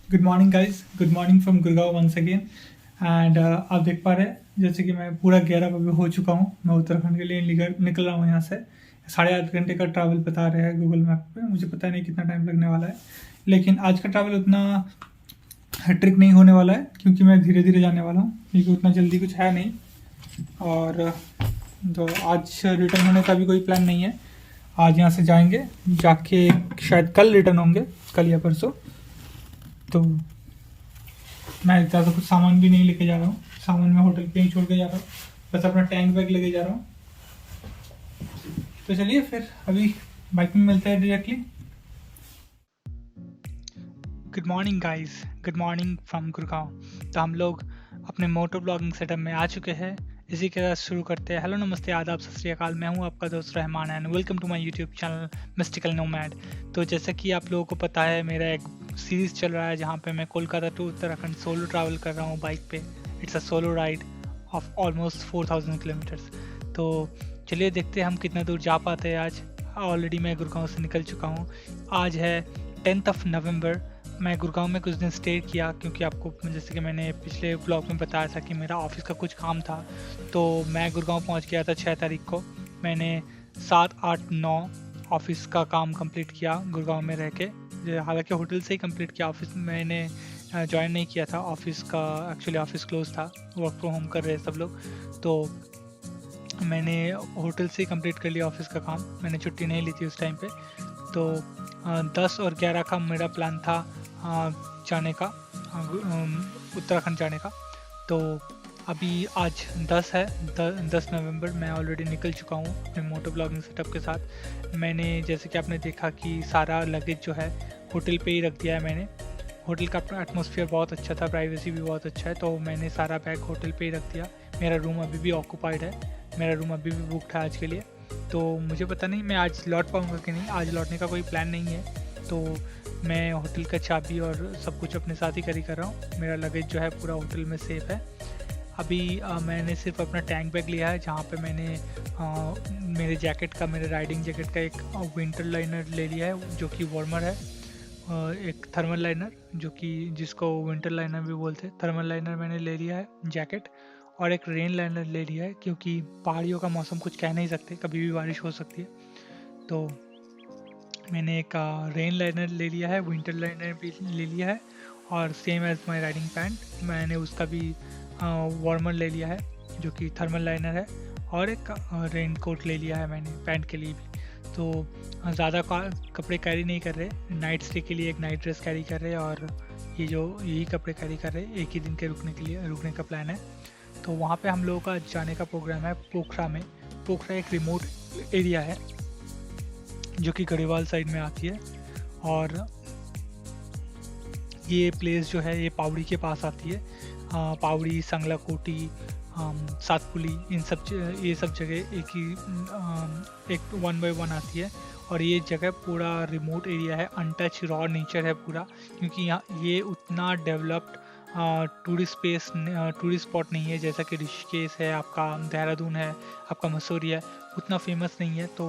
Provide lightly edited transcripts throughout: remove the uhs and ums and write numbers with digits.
Good morning guys, good morning from Gurgaon once again. And आप देख पा रहे हैं जैसे कि मैं पूरा 11 बजे हो चुका हूँ। मैं उत्तराखंड के लिए निकल रहा हूँ यहाँ से। 8.5 घंटे का ट्रैवल बता रहे हैं गूगल मैप पे। मुझे पता नहीं कितना टाइम लगने वाला है, लेकिन आज का ट्रैवल उतना ट्रिक नहीं होने वाला है क्योंकि मैं धीरे धीरे जाने वाला हूँ, क्योंकि उतना जल्दी कुछ है नहीं। और तो आज रिटर्न होने का भी कोई प्लान नहीं है। आज यहाँ से जाएंगे, जाके शायद कल रिटर्न होंगे, कल या परसों। तो मैं ज़्यादा कुछ सामान भी नहीं लेके जा रहा हूँ। सामान मैं होटल पे ही छोड़ के जा रहा हूँ, बस अपना टैंक बैग लेके जा रहा हूँ। तो चलिए फिर अभी बाइक में मिलते हैं directly. Good morning guys, good morning from Gurgaon. तो हम लोग अपने मोटो ब्लॉगिंग सेटअप में आ चुके हैं। इसी के साथ शुरू करते हैं। हेलो, नमस्ते, आदाब, सत श्री अकाल। मैं हूं आपका दोस्त Rahman and welcome to my YouTube channel Mystical Nomad. तो जैसा कि आप लोगों को पता है, मेरा एक सीरीज़ चल रहा है जहां पे मैं Kolkata to Uttarakhand solo travel कर रहा हूं बाइक पे। It's a solo ride of almost 4000 kilometres. तो चलिए देखते हैं हम कितना दूर जा पाते हैं आज। ऑलरेडी मैं गुड़गांव से निकल चुका हूँ। आज है 10th ऑफ नवंबर। मैं गुड़गांव में कुछ दिन स्टे किया क्योंकि आपको जैसे कि मैंने पिछले ब्लॉग में बताया था कि मेरा ऑफिस का कुछ काम था। तो मैं गुड़गांव पहुंच गया था 6 तारीख को। मैंने 7, 8, 9 ऑफिस का काम कंप्लीट किया गुड़गांव में रह के। हालांकि होटल से ही कंप्लीट किया, ऑफिस मैंने ज्वाइन नहीं किया था ऑफिस का। एक्चुअली ऑफिस क्लोज था, वर्क फ्रॉम होम कर रहे सब लोग। तो मैंने होटल से ही कंप्लीट कर लिया ऑफिस का काम। मैंने छुट्टी नहीं ली थी उस टाइम पे। तो 10 और 11 का मेरा प्लान था जाने का, उत्तराखंड जाने का। तो अभी आज 10 है, 10 नवंबर। मैं ऑलरेडी निकल चुका हूँ अपने मोटो ब्लॉगिंग सेटअप के साथ। मैंने जैसे कि आपने देखा कि सारा लगेज जो है होटल पे ही रख दिया है मैंने। होटल का एटमॉस्फेयर बहुत अच्छा था, प्राइवेसी भी बहुत अच्छा है, तो मैंने सारा बैग होटल पे ही रख दिया। मेरा रूम अभी भी ऑक्यूपाइड है, मेरा रूम अभी भी बुकड है आज के लिए। तो मुझे पता नहीं मैं आज लौट पाऊँगा कि नहीं। आज लौटने का कोई प्लान नहीं है। तो मैं होटल का चाबी और सब कुछ अपने साथ ही कैरी कर रहा हूँ। मेरा लगेज जो है पूरा होटल में सेफ़ है। अभी मैंने सिर्फ अपना टैंक बैग लिया है, जहाँ पे मैंने मेरे जैकेट का, मेरे राइडिंग जैकेट का एक विंटर लाइनर ले लिया है जो कि वार्मर है। एक थर्मल लाइनर जो कि जिसको विंटर लाइनर भी बोलते हैं, थर्मल लाइनर मैंने ले लिया है जैकेट। और एक रेन लाइनर ले लिया है क्योंकि पहाड़ियों का मौसम कुछ कह नहीं सकते, कभी भी बारिश हो सकती है। तो मैंने एक रेन लाइनर ले लिया है, विंटर लाइनर भी ले लिया है। और same as my riding pant, मैंने उसका भी वार्मर ले लिया है जो कि थर्मल लाइनर है। और एक रेन कोट ले लिया है मैंने पैंट के लिए भी। तो ज़्यादा कपड़े कैरी नहीं कर रहे। नाइट स्टे के लिए एक नाइट ड्रेस कैरी कर रहे हैं, और ये जो यही कपड़े कैरी कर रहे हैं। एक ही दिन के रुकने का प्लान है। तो वहाँ पे हम लोगों का जाने का प्रोग्राम है पोखरा में। पोखरा एक रिमोट एरिया है जो कि गढ़वाल साइड में आती है। और ये प्लेस जो है ये पावड़ी के पास आती है। पावड़ी, संगला कोटी, सातपुली, ये सब जगह एक 1 बाय 1 आती है। और ये जगह पूरा रिमोट एरिया है, अनटच रॉ नेचर है पूरा। क्योंकि यहाँ ये उतना डेवलप्ड टूरिस्ट स्पॉट नहीं है जैसा कि ऋषिकेश है, आपका देहरादून है, आपका मसूरी है। उतना फेमस नहीं है, तो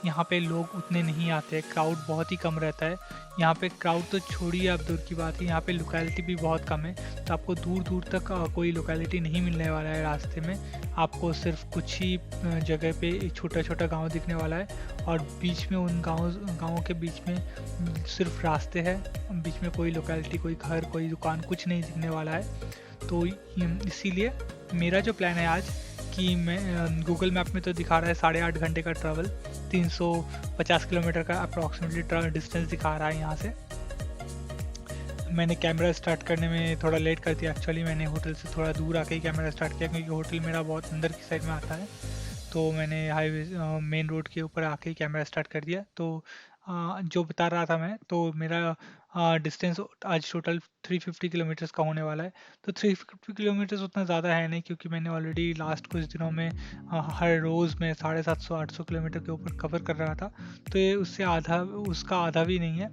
यहाँ पे लोग उतने नहीं आते, क्राउड बहुत ही कम रहता है यहाँ पे। क्राउड तो छोड़िए, आप दूर की बात है, यहाँ पे लोकेलिटी भी बहुत कम है। तो आपको दूर दूर तक कोई लोकेलिटी नहीं मिलने वाला है रास्ते में। आपको सिर्फ कुछ ही जगह पे एक छोटा छोटा गांव दिखने वाला है। और बीच में उन गाँवों के बीच में सिर्फ रास्ते हैं, बीच में कोई लोकेलिटी, कोई घर, कोई दुकान, कुछ नहीं दिखने वाला है। तो इसीलिए मेरा जो प्लान है आज कि मैं गूगल मैप में तो दिखा रहा है 8.5 घंटे का ट्रैवल, 350 किलोमीटर का अप्रॉक्सीमेटली डिस्टेंस दिखा रहा है यहाँ से। मैंने कैमरा स्टार्ट करने में थोड़ा लेट कर दिया। एक्चुअली मैंने होटल से थोड़ा दूर आके ही कैमरा स्टार्ट किया क्योंकि होटल मेरा बहुत अंदर की साइड में आता है। तो मैंने हाईवे मेन रोड के ऊपर आके ही कैमरा स्टार्ट कर दिया। तो जो बता रहा था मैं, तो मेरा डिस्टेंस आज टोटल 350 किलोमीटर्स का होने वाला है। तो 350 किलोमीटर्स उतना ज़्यादा है नहीं, क्योंकि मैंने ऑलरेडी लास्ट कुछ दिनों में हर रोज़ में 750-800 किलोमीटर के ऊपर कवर कर रहा था। तो ये उसका आधा भी नहीं है।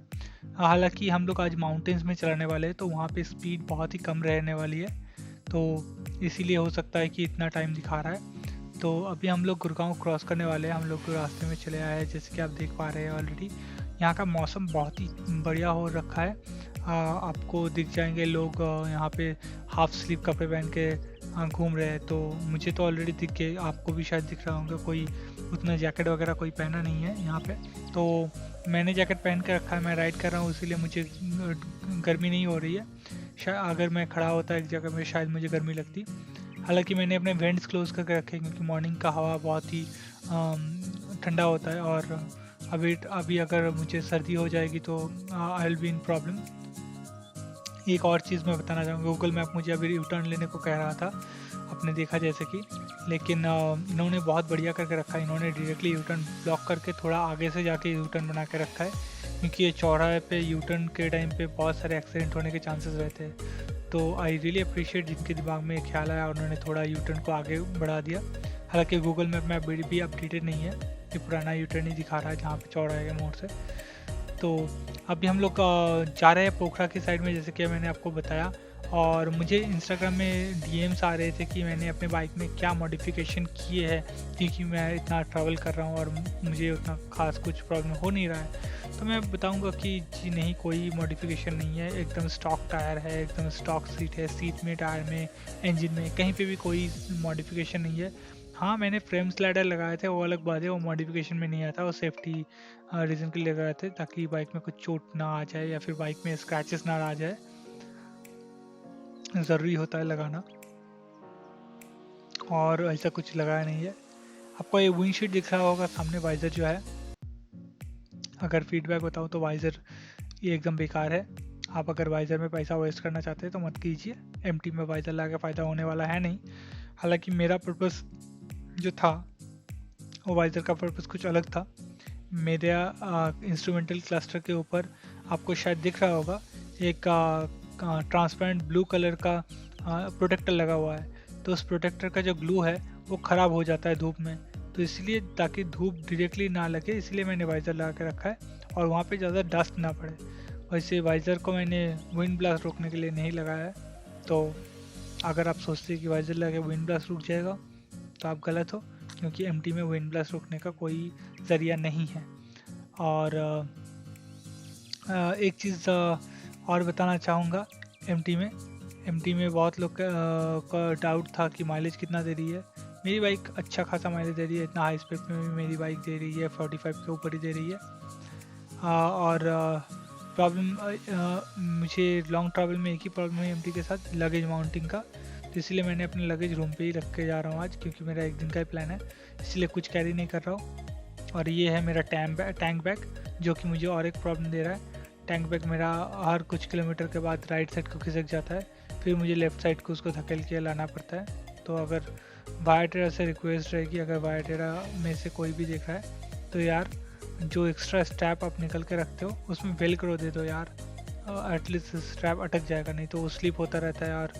हालांकि हम लोग आज माउंटेन्स में चलाने वाले हैं, तो वहाँ पे स्पीड बहुत ही कम रहने वाली है। तो इसीलिए हो सकता है कि इतना टाइम दिखा रहा है। तो अभी हम लोग गुड़गांव क्रॉस करने वाले हैं। हम लोग रास्ते में चले आए हैं, जैसे कि आप देख पा रहे हैं ऑलरेडी। यहाँ का मौसम बहुत ही बढ़िया हो रखा है। आपको दिख जाएंगे लोग यहाँ पे हाफ स्लीव कपड़े पहन के घूम रहे हैं। तो मुझे तो ऑलरेडी दिख गए, आपको भी शायद दिख रहा होगा। कोई उतना जैकेट वगैरह कोई पहना नहीं है यहाँ पे। तो मैंने जैकेट पहन के रखा है, मैं राइड कर रहा हूँ, इसीलिए मुझे गर्मी नहीं हो रही है। शायद अगर मैं खड़ा होता एक जगह में शायद मुझे गर्मी लगती। हालांकि मैंने अपने वेंट्स क्लोज करके रखे हैं क्योंकि मॉर्निंग का हवा बहुत ही ठंडा होता है। और अभी अगर मुझे सर्दी हो जाएगी तो I will be in problem. एक और चीज़ मैं बताना चाहूँगा, गूगल मैप मुझे अभी यू टर्न लेने को कह रहा था, आपने देखा जैसे कि, लेकिन इन्होंने बहुत बढ़िया करके रखा है। इन्होंने डायरेक्टली यू टर्न ब्लॉक करके थोड़ा आगे से जाके यू टर्न बना के रखा है, क्योंकि ये चौराहे पे यू टर्न के टाइम पे बहुत सारे एक्सीडेंट होने के चांसेस रहते हैं। तो आई रियली अप्रिशिएट जिनके दिमाग में ख्याल आया, उन्होंने थोड़ा यू टर्न को आगे बढ़ा दिया। हालांकि गूगल मैप में अभी भी अपडेटेड नहीं है, ये पुराना यू टर्न ही दिखा रहा है जहाँ पे चौराहे के मोड़ से। तो अभी हम लोग जा रहे हैं पोखरा की साइड में, जैसे कि मैंने आपको बताया। और मुझे इंस्टाग्राम में डीएम्स आ रहे थे कि मैंने अपने बाइक में क्या मॉडिफिकेशन किए हैं, क्योंकि मैं इतना ट्रैवल कर रहा हूँ और मुझे उतना खास कुछ प्रॉब्लम हो नहीं रहा है। तो मैं बताऊंगा कि जी नहीं, कोई मॉडिफिकेशन नहीं है, एकदम स्टॉक टायर है, एकदम स्टॉक सीट है, सीट में, टायर में, इंजन में, कहीं पे भी कोई मॉडिफिकेशन नहीं है। हाँ, मैंने फ्रेम स्लाइडर लगाए थे, वो अलग बात है, वो मॉडिफिकेशन में नहीं आता, वो सेफ्टी रीज़न के लिए लगाए थे ताकि बाइक में कुछ चोट ना आ जाए या फिर बाइक में स्क्रैचेस ना आ जाए, ज़रूरी होता है लगाना। और ऐसा कुछ लगाया नहीं है। आपको ये विंडशीट दिख रहा होगा सामने, वाइज़र जो है, अगर फीडबैक बताऊँ तो वाइज़र ये एकदम बेकार है। आप अगर वाइज़र में पैसा वेस्ट करना चाहते हैं तो मत कीजिए, एमटी में वाइज़र लगा के फ़ायदा होने वाला है नहीं। हालांकि मेरा पर्पस जो था वो वाइज़र का पर्पस कुछ अलग था। मेरे इंस्ट्रूमेंटल क्लस्टर के ऊपर आपको शायद दिख रहा होगा एक ट्रांसपेरेंट ब्लू कलर का प्रोटेक्टर लगा हुआ है। तो उस प्रोटेक्टर का जो ग्लू है वो ख़राब हो जाता है धूप में, तो इसलिए ताकि धूप डायरेक्टली ना लगे इसलिए मैंने वाइज़र लगा के रखा है और वहाँ पे ज़्यादा डस्ट ना पड़े। वैसे वाइज़र को मैंने विंड ब्लास्ट रोकने के लिए नहीं लगाया है। तो अगर आप सोचते हैं कि वाइज़र लगा के विंड ब्लास्ट रुक जाएगा तो आप गलत हो, क्योंकि एमटी में विंड ब्लास्ट रोकने का कोई ज़रिया नहीं है। और एक चीज़ और बताना चाहूँगा, एमटी में बहुत लोग का डाउट था कि माइलेज कितना दे रही है। मेरी बाइक अच्छा खासा माइलेज दे रही है, इतना हाई स्पेक में भी मेरी बाइक दे रही है, 45 के ऊपर ही दे रही है। और प्रॉब्लम मुझे लॉन्ग ट्रैवल में एक ही प्रॉब्लम है एमटी के साथ, लगेज माउंटिंग का। तो इसलिए मैंने अपने लगेज रूम पे ही रख के जा रहा हूँ आज, क्योंकि मेरा एक दिन का ही प्लान है, इसलिए कुछ कैरी नहीं कर रहा हूँ। और ये है मेरा टैंक बैग, जो कि मुझे और एक प्रॉब्लम दे रहा है। टैंक बैग मेरा हर कुछ किलोमीटर के बाद राइट साइड को खिसक जाता है, फिर मुझे लेफ़्ट साइड को उसको धकेल के लाना पड़ता है। तो अगर वायाटेरा से रिक्वेस्ट रहेगी, अगर वायाटेरा में से कोई भी देख रहा है तो यार जो एक्स्ट्रा स्ट्रैप आप निकल के रखते हो उसमें वेलक्रो दे दो यार, एटलीस्ट स्ट्रैप अटक जाएगा, नहीं तो वो स्लिप होता रहता है और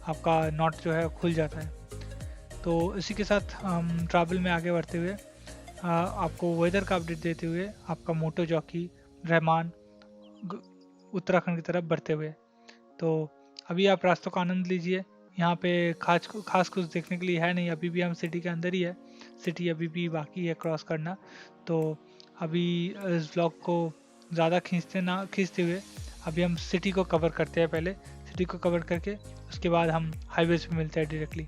आपका नॉट जो है खुल जाता है। तो इसी के साथ हम ट्रैवल में आगे बढ़ते हुए आपको वेदर का अपडेट देते हुए आपका मोटो जॉकी रहमान उत्तराखंड की तरफ बढ़ते हुए। तो अभी आप रास्तों का आनंद लीजिए, यहाँ पे खास कुछ देखने के लिए है नहीं, अभी भी हम सिटी के अंदर ही है, सिटी अभी भी बाकी है क्रॉस करना। तो अभी इस व्लॉग को ज़्यादा खींचते हुए अभी हम सिटी को कवर करते हैं। पहले सिटी को कवर करके उसके बाद हम हाईवेज पे मिलते हैं डायरेक्टली।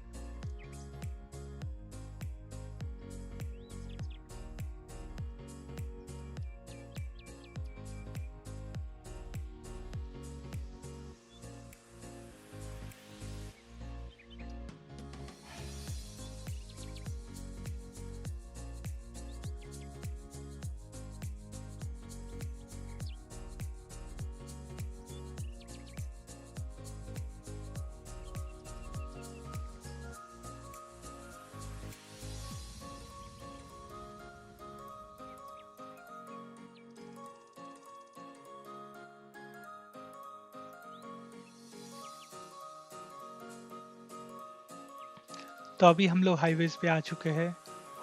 तो अभी हम लोग हाईवेज पे आ चुके हैं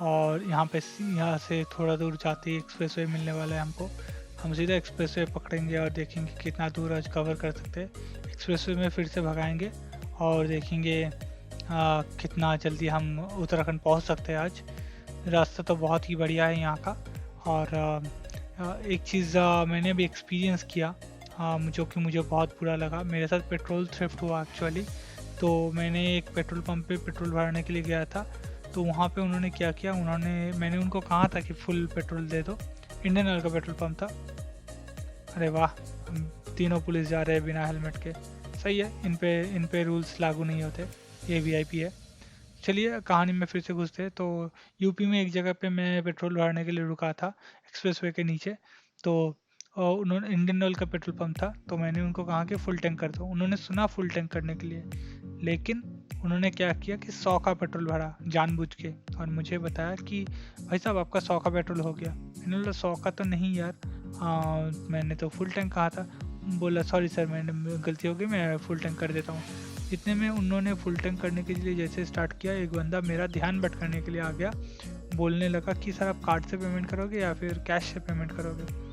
और यहाँ से थोड़ा दूर जाते ही एक्सप्रेसवे मिलने वाला है हमको। हम सीधा एक्सप्रेसवे पकड़ेंगे और देखेंगे कितना दूर आज कवर कर सकते हैं। एक्सप्रेसवे में फिर से भगाएंगे और देखेंगे कितना जल्दी हम उत्तराखंड पहुँच सकते हैं। आज रास्ता तो बहुत ही बढ़िया है यहाँ का। और एक चीज़ मैंने भी एक्सपीरियंस किया जो कि मुझे बहुत बुरा लगा। मेरे साथ पेट्रोल थ्रिफ्ट हुआ एक्चुअली। तो मैंने एक पेट्रोल पंप पे पेट्रोल भराने के लिए गया था, तो वहाँ पे उन्होंने क्या किया, मैंने उनको कहा था कि फुल पेट्रोल दे दो। इंडियन ऑयल का पेट्रोल पंप था। अरे वाह, हम तीनों पुलिस जा रहे हैं बिना हेलमेट के, सही है। इन पे रूल्स लागू नहीं होते, ये वीआईपी है। चलिए कहानी में फिर से घुसते हैं। तो यूपी में एक जगह पे मैं पेट्रोल भरने के लिए रुका था, एक्सप्रेसवे के नीचे। तो उन्होंने, इंडियन ऑयल का पेट्रोल पंप था, तो मैंने उनको कहा कि फुल टैंक कर दो। उन्होंने सुना फुल टैंक करने के लिए, लेकिन उन्होंने क्या किया कि 100 का पेट्रोल भरा जानबूझ के, और मुझे बताया कि भाई साहब आपका 100 का पेट्रोल हो गया। मैंने बोला 100 का तो नहीं यार, मैंने तो फुल टैंक कहा था। बोला सॉरी सर, मैंने गलती हो गई, मैं फुल टैंक कर देता हूँ। इतने में उन्होंने फुल टैंक करने के लिए जैसे स्टार्ट किया, एक बंदा मेरा ध्यान भटकाने के लिए आ गया, बोलने लगा कि सर आप कार्ड से पेमेंट करोगे या फिर कैश से पेमेंट करोगे।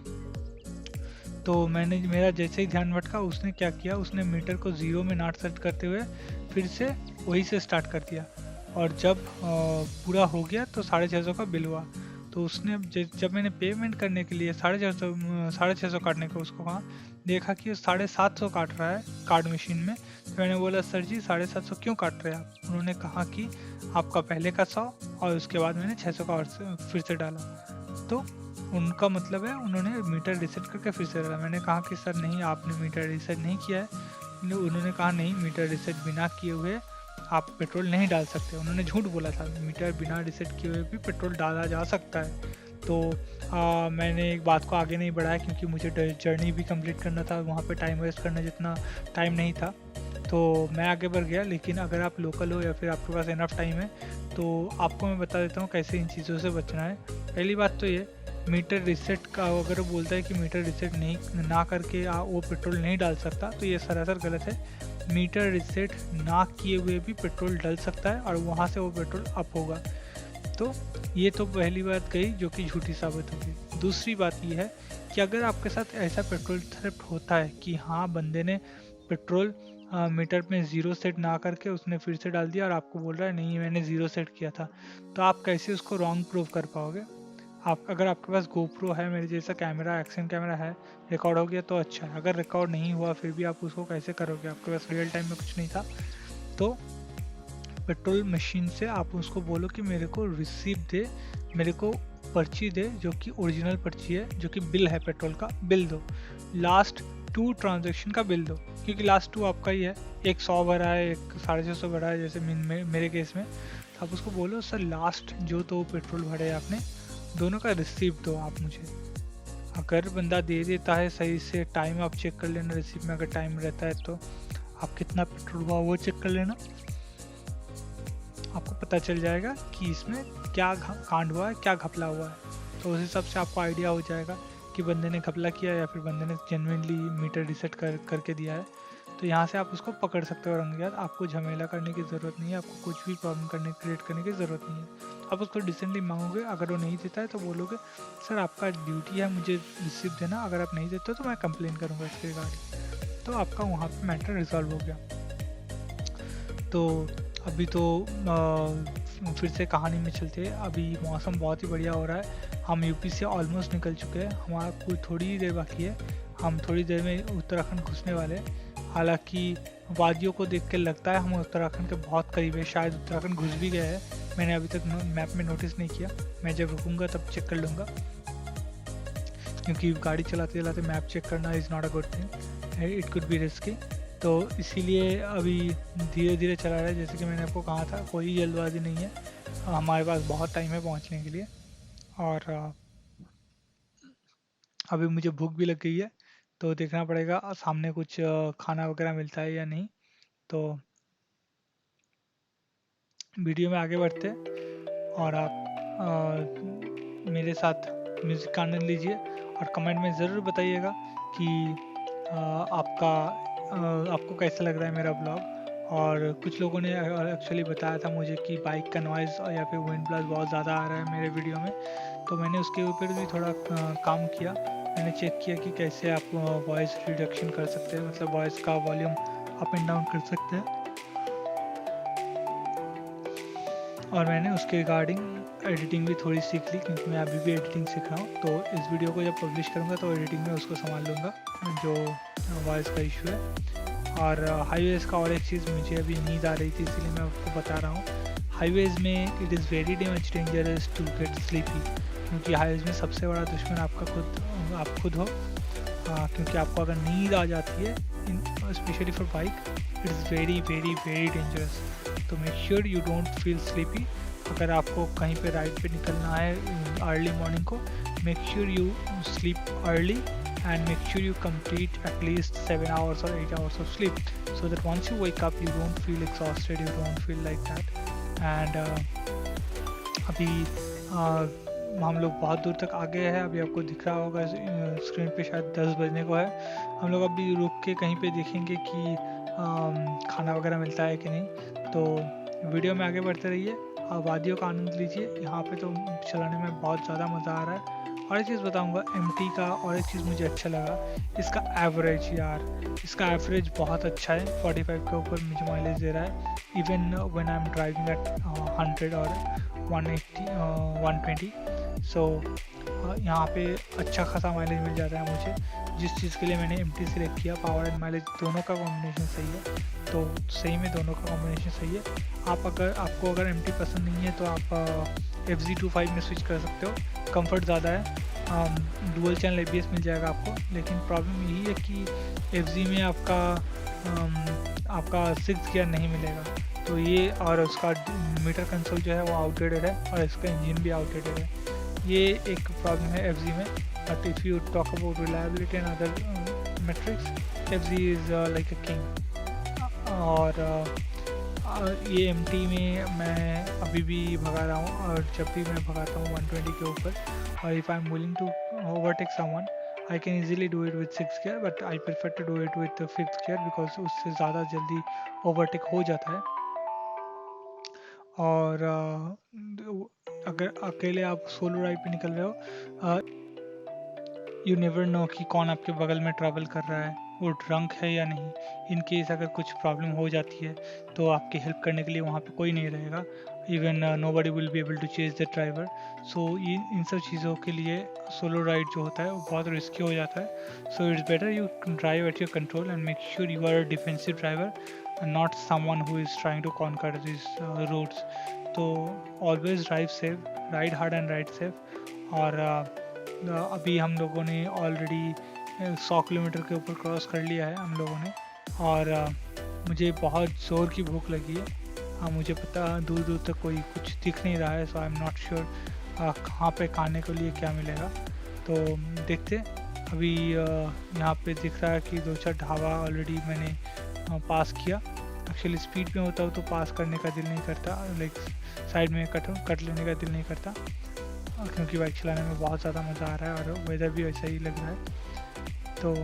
तो मेरा जैसे ही ध्यान भटका, उसने क्या किया, उसने मीटर को 0 में नॉट सेट करते हुए फिर से वही से स्टार्ट कर दिया। और जब पूरा हो गया तो 650 का बिल हुआ। तो उसने जब मैंने पेमेंट करने के लिए 650 काटने को उसको कहा, देखा कि 750 काट रहा है कार्ड मशीन में। तो मैंने बोला सर जी 750 क्यों काट रहे हैं आप? उन्होंने कहा कि आपका पहले का 100 और उसके बाद मैंने 600 का और फिर से डाला। तो उनका मतलब है उन्होंने मीटर रीसेट करके फिर से डाला। मैंने कहा कि सर नहीं, आपने मीटर रीसेट नहीं किया है। उन्होंने कहा नहीं, मीटर रीसेट बिना किए हुए आप पेट्रोल नहीं डाल सकते। उन्होंने झूठ बोला था, मीटर बिना रीसेट किए हुए भी पेट्रोल डाला जा सकता है। तो मैंने एक बात को आगे नहीं बढ़ाया, क्योंकि मुझे जर्नी भी कंप्लीट करना था, वहाँ पे टाइम वेस्ट करना जितना टाइम नहीं था। तो मैं आगे बढ़ गया। लेकिन अगर आप लोकल हो या फिर आपके पास इनफ टाइम है, तो आपको मैं बता देता हूँ कैसे इन चीज़ों से बचना है। पहली बात तो ये, मीटर रीसेट का अगर वो बोलता है कि मीटर रीसेट नहीं ना करके वो पेट्रोल नहीं डाल सकता, तो ये सरासर गलत है। मीटर रीसेट ना किए हुए भी पेट्रोल डल सकता है और वहाँ से वो पेट्रोल अप होगा। तो ये तो पहली बात गई जो कि झूठी साबित होगी। दूसरी बात ये है कि अगर आपके साथ ऐसा पेट्रोल थ्रिफ्ट होता है कि हाँ, बंदे ने पेट्रोल मीटर में 0 सेट ना करके उसने फिर से डाल दिया और आपको बोल रहा है नहीं मैंने 0 सेट किया था, तो आप कैसे उसको रॉन्ग प्रूव कर पाओगे? अगर आपके पास गोप्रो है, मेरे जैसा कैमरा, एक्शन कैमरा है, रिकॉर्ड हो गया तो अच्छा है। अगर रिकॉर्ड नहीं हुआ फिर भी आप उसको कैसे करोगे? आपके पास रियल टाइम में कुछ नहीं था। तो पेट्रोल मशीन से आप उसको बोलो कि मेरे को रिसीप्ट दे, मेरे को पर्ची दे जो कि ओरिजिनल पर्ची है, जो कि बिल है पेट्रोल का, बिल दो। लास्ट 2 ट्रांजेक्शन का बिल दो, क्योंकि लास्ट 2 आपका ही है। एक 100 भरा है, एक 650 भरा है, जैसे मेरे केस में। तो आप उसको बोलो सर लास्ट जो तो पेट्रोल भरे आपने, दोनों का रिसीप्ट दो आप मुझे। अगर बंदा दे देता है सही से, टाइम आप चेक कर लेना रिसीप्ट में, अगर टाइम रहता है तो आप कितना पेट्रोल हुआ वो चेक कर लेना, आपको पता चल जाएगा कि इसमें क्या कांड हुआ है, क्या घपला हुआ है। तो उस हिसाब से आपको आइडिया हो जाएगा कि बंदे ने घपला किया या फिर बंदे ने जेन्युइनली मीटर रीसेट करके दिया है। तो यहाँ से आप उसको पकड़ सकते हो रंगेहाथ। आपको झमेला करने की ज़रूरत नहीं है, आपको कुछ भी प्रॉब्लम क्रिएट करने की ज़रूरत नहीं है। आप उसको डिसेंटली मांगोगे, अगर वो नहीं देता है तो बोलोगे सर आपका ड्यूटी है मुझे रिसीप्ट देना, अगर आप नहीं देते हो तो मैं कंप्लेन करूँगा इसके रिगार्डिंग। तो आपका वहाँ पे मैटर रिजॉल्व हो गया। तो अभी तो फिर से कहानी में चलते हैं। अभी मौसम बहुत ही बढ़िया हो रहा है। हम यूपी से ऑलमोस्ट निकल चुके हैं, हमारा कोई थोड़ी ही देर बाकी है। हम थोड़ी देर में उत्तराखंड घुसने वाले हैं। हालांकि वादियों को देख के लगता है हम उत्तराखंड के बहुत करीब है, शायद उत्तराखंड घुस भी गया है। मैंने अभी तक मैप में नोटिस नहीं किया, मैं जब रुकूंगा तब चेक कर लूँगा, क्योंकि गाड़ी चलाते चलाते मैप चेक करना is not a good thing, it could be risky. तो इसीलिए अभी धीरे धीरे चला रहा है। जैसे कि मैंने आपको कहा था, कोई जल्दबाजी नहीं है, हमारे पास बहुत टाइम है पहुंचने के लिए। और अभी मुझे भूख भी लग गई है, तो देखना पड़ेगा सामने कुछ खाना वगैरह मिलता है या नहीं। तो वीडियो में आगे बढ़ते और आप मेरे साथ म्यूज़िक का आनंद लीजिए और कमेंट में ज़रूर बताइएगा कि आपको कैसा लग रहा है मेरा ब्लॉग। और कुछ लोगों ने एक्चुअली बताया था मुझे कि बाइक का नॉइज़ या फिर विंड ब्लास्ट बहुत ज़्यादा आ रहा है मेरे वीडियो में, तो मैंने उसके ऊपर भी थोड़ा काम किया। मैंने चेक किया कि कैसे आप वॉइस रिडक्शन कर सकते हैं, मतलब वॉइस का वॉल्यूम अप एंड डाउन कर सकते हैं। और मैंने उसके रिगार्डिंग एडिटिंग भी थोड़ी सीख ली, क्योंकि मैं अभी भी एडिटिंग सीख रहा हूँ। तो इस वीडियो को जब पब्लिश करूँगा तो एडिटिंग में उसको संभाल लूँगा, जो वॉइस का इशू है। और हाईवेज़ का और एक चीज़, मुझे अभी नींद आ रही थी इसलिए मैं आपको बता रहा हूँ। हाईवेज़ में it is very much dangerous to get sleepy, क्योंकि हाईवेज़ में सबसे बड़ा दुश्मन आप खुद हो। क्योंकि आपको अगर नींद आ जाती है, specially for bike, it is very dangerous. तो make sure you don't feel sleepy. अगर आपको कहीं पे राइड पे निकलना है अर्ली मॉर्निंग को, make sure you sleep early and make sure you complete at least 7 hours or 8 hours of sleep, so that once you wake up you don't feel exhausted, you don't feel like that. And अभी हम लोग बहुत दूर तक आ गए हैं। अभी आपको दिख रहा होगा स्क्रीन पे, शायद 10 बजने को है। हम लोग अभी रुक के कहीं पे देखेंगे कि खाना वगैरह मिलता है कि नहीं। तो वीडियो में आगे बढ़ते रहिए, वादियों का आनंद लीजिए। यहाँ पे तो चलाने में बहुत ज़्यादा मज़ा आ रहा है। और एक चीज़ बताऊंगा MT का, और एक चीज़ मुझे अच्छा लगा, इसका एवरेज यार, इसका एवरेज बहुत अच्छा है। 45 के ऊपर मुझे माइलेज दे रहा है, even when I am driving eight 100 और 180 120। सो यहाँ पे अच्छा खासा माइलेज मिल जाता है मुझे, जिस चीज़ के लिए मैंने MT सिलेक्ट किया। पावर एंड माइलेज दोनों का कॉम्बिनेशन सही है, तो सही में दोनों का कॉम्बिनेशन सही है। आपको अगर MT पसंद नहीं है तो आप FZ25 में स्विच कर सकते हो, कंफर्ट ज़्यादा है। डुअल चैनल ABS मिल जाएगा आपको, लेकिन प्रॉब्लम यही है कि FZ में आपका 6 गियर नहीं मिलेगा। तो ये, और उसका मीटर कंसोल जो है वो आउटडेटेड है, और इसका इंजन भी आउटडेटेड है। ये एक प्रॉब्लम है FZ में। But if you talk about reliability and other matrix, FZ is like a king. और ये MT में मैं अभी भी भगा रहा हूँ, और जब भी मैं भगाता हूँ 120 के ऊपर, और if I am willing to overtake someone, I can easily do it with 6 gear, but I prefer to do it with 5th gear, because उससे ज़्यादा जल्दी ओवरटेक हो जाता है। और अगर अकेले आप सोलो राइड पे निकल रहे हो, यू नेवर नो कि कौन आपके बगल में ट्रैवल कर रहा है, वो ड्रंक है या नहीं। इन केस अगर कुछ प्रॉब्लम हो जाती है तो आपकी हेल्प करने के लिए वहाँ पे कोई नहीं रहेगा। Even nobody will be able to chase the driver. So इन सब चीज़ों के लिए सोलो राइड जो होता है वो बहुत रिस्की हो जाता है। So it's better you drive at your control and make sure you are a defensive driver, not someone who is trying to conquer this roads. तो always drive safe, ride hard and ride safe. और अभी हम लोगों ने already 100 kilometre के ऊपर cross कर लिया है हम लोगों ने। और मुझे बहुत ज़ोर की भूख लगी है। मुझे पता दूर दूर तक कोई कुछ दिख नहीं रहा है, सो आई एम नॉट श्योर कहाँ पे खाने के लिए क्या मिलेगा। तो देखते। अभी यहाँ पे दिख रहा है कि 2-4 ढाबा ऑलरेडी मैंने पास किया। एक्चुअली स्पीड में होता हो तो पास करने का दिल नहीं करता, लाइक साइड में कट लेने का दिल नहीं करता, क्योंकि बाइक चलाने में बहुत ज़्यादा मज़ा आ रहा है और वेदर भी वैसा ही लग रहा है। तो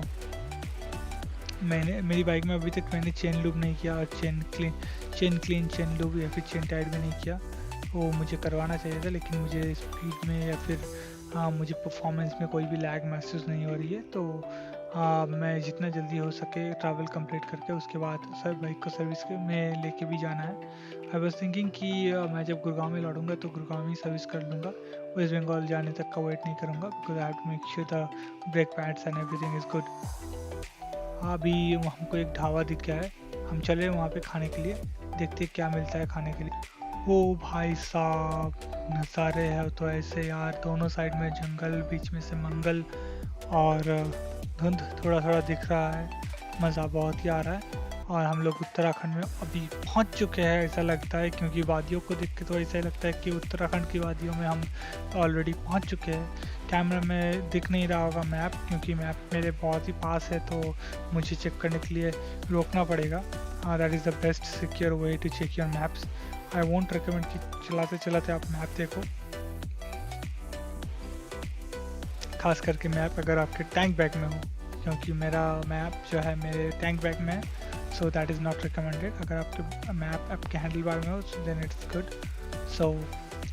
मेरी बाइक में अभी तक मैंने चेन लूप नहीं किया, और चेन लूप या फिर चेन टाइट भी नहीं किया। वो मुझे करवाना चाहिए था, लेकिन मुझे स्पीड में या फिर मुझे परफॉर्मेंस में कोई भी लैग महसूस नहीं हो रही है। तो मैं जितना जल्दी हो सके ट्रैवल कंप्लीट करके उसके बाद बाइक को सर्विस में लेके भी जाना है। आई वॉज थिंकिंग कि मैं जब गुड़गांव में लौटूंगा तो गुड़गांव में ही सर्विस कर लूँगा, वेस्ट बंगाल जाने तक का वेट नहीं करूँगा, because I have to make sure the brake pads and everything is good. अभी हमको एक ढाबा दिख गया है, हम चले वहाँ पे खाने के लिए, देखते क्या मिलता है खाने के लिए। ओ भाई साहब, नज़ारे है तो ऐसे यार, दोनों साइड में जंगल, बीच में से मंगल, और धुंध थोड़ा थोड़ा दिख रहा है, मज़ा बहुत ही आ रहा है। और हम लोग उत्तराखंड में अभी पहुंच चुके हैं ऐसा लगता है, क्योंकि वादियों को देख के तो ऐसा ही लगता है कि उत्तराखंड की वादियों में हम ऑलरेडी पहुंच चुके हैं। कैमरा में दिख नहीं रहा होगा मैप, क्योंकि मैप मेरे बहुत ही पास है, तो मुझे चेक करने के लिए रोकना पड़ेगा। That is the best secure way to check your maps. I won't recommend कि चलाते चलाते आप मैप देखो, खास करके मैप अगर आपके टैंक बैग में हो, क्योंकि मेरा मैप जो है मेरे टैंक बैग में है, so that is not recommended. अगर आपके मैप आपके हैंडल बार में हो देन इट्स गुड। सो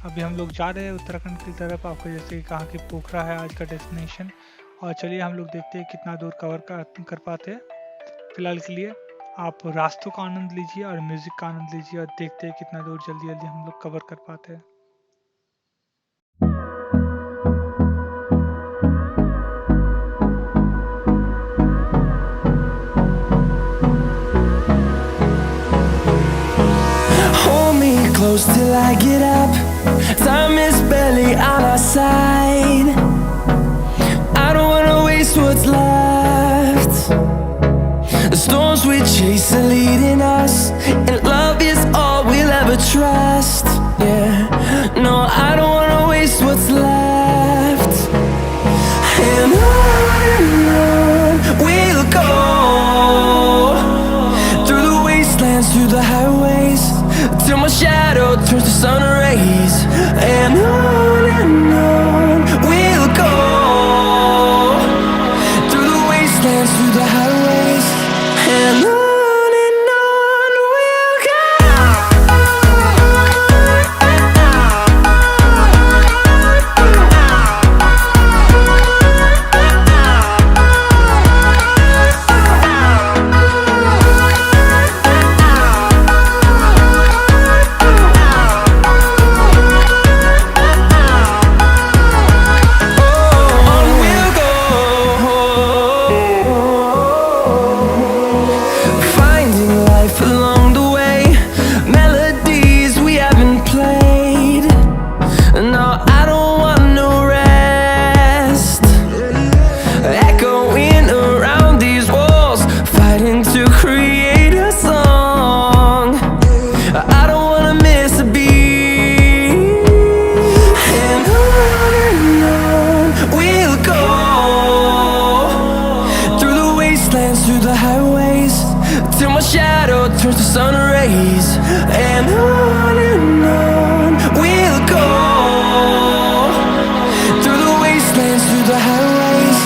अभी हम लोग जा रहे हैं उत्तराखंड की तरफ, आपको जैसे कहा कि पोखरा है आज का डेस्टिनेशन। और चलिए हम लोग देखते हैं कितना दूर कवर कर पाते हैं। फिलहाल के लिए आप रास्तों का आनंद लीजिए और म्यूज़िक का आनंद लीजिए, और देखते हैं कितना दूर जल्दी जल्दी हम लोग कवर कर पाते हैं। close till I get up. Time is barely on our side. I don't wanna waste what's left. The storms we chase are leading us, and love is all we'll ever trust. Yeah, no, I don't wanna waste what's left. And on we'll go, through the wastelands, through the highways, till my shadow turns to sun rays. And on we'll go, through the wastelands, through the highways, and on we'll go. On we'll go, finding life along the way, melodies we haven't played. No, I don't want no rest, echoing around these walls, fighting to create a song. I don't wanna miss a beat. And on we'll go, through the wastelands, through the highways, till my shadow turns to sun rays. And on we'll go, through the wastelands, through the highways,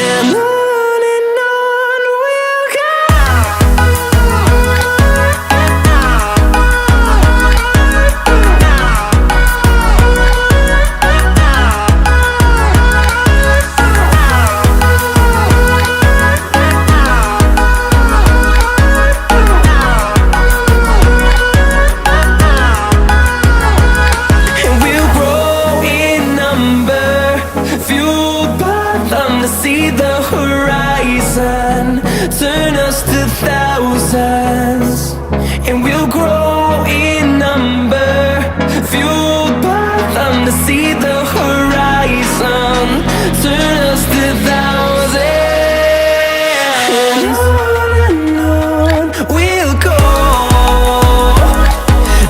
and on we'll go. And we'll grow in number, fueled by them to see the horizon, turn us to thousands. And we'll grow in number, fueled by them to see the horizon, turn us to thousands. And on we'll go,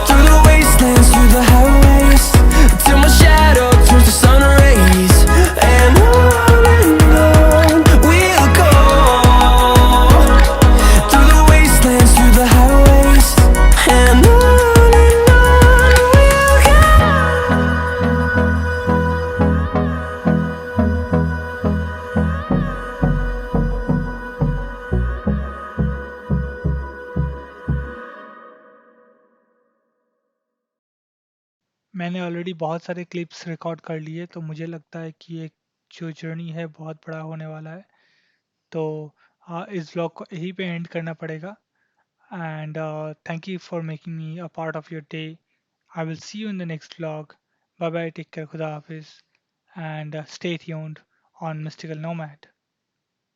through the wastelands, through the highways, till my shadow turns to sun rays. And on we'll go, through the wastelands, through the highways, and on we'll go. मैंने already बहुत सारे clips record कर लिए, तो मुझे लगता है कि एक जो जर्नी है बहुत बड़ा होने वाला है। तो इस व्लॉग को यहीं पे एंड करना पड़ेगा। And thank you for making me a part of your day. I will see you in the next vlog. Bye bye, take care, खुदा हाफिज, and stay tuned on Mystical nomad.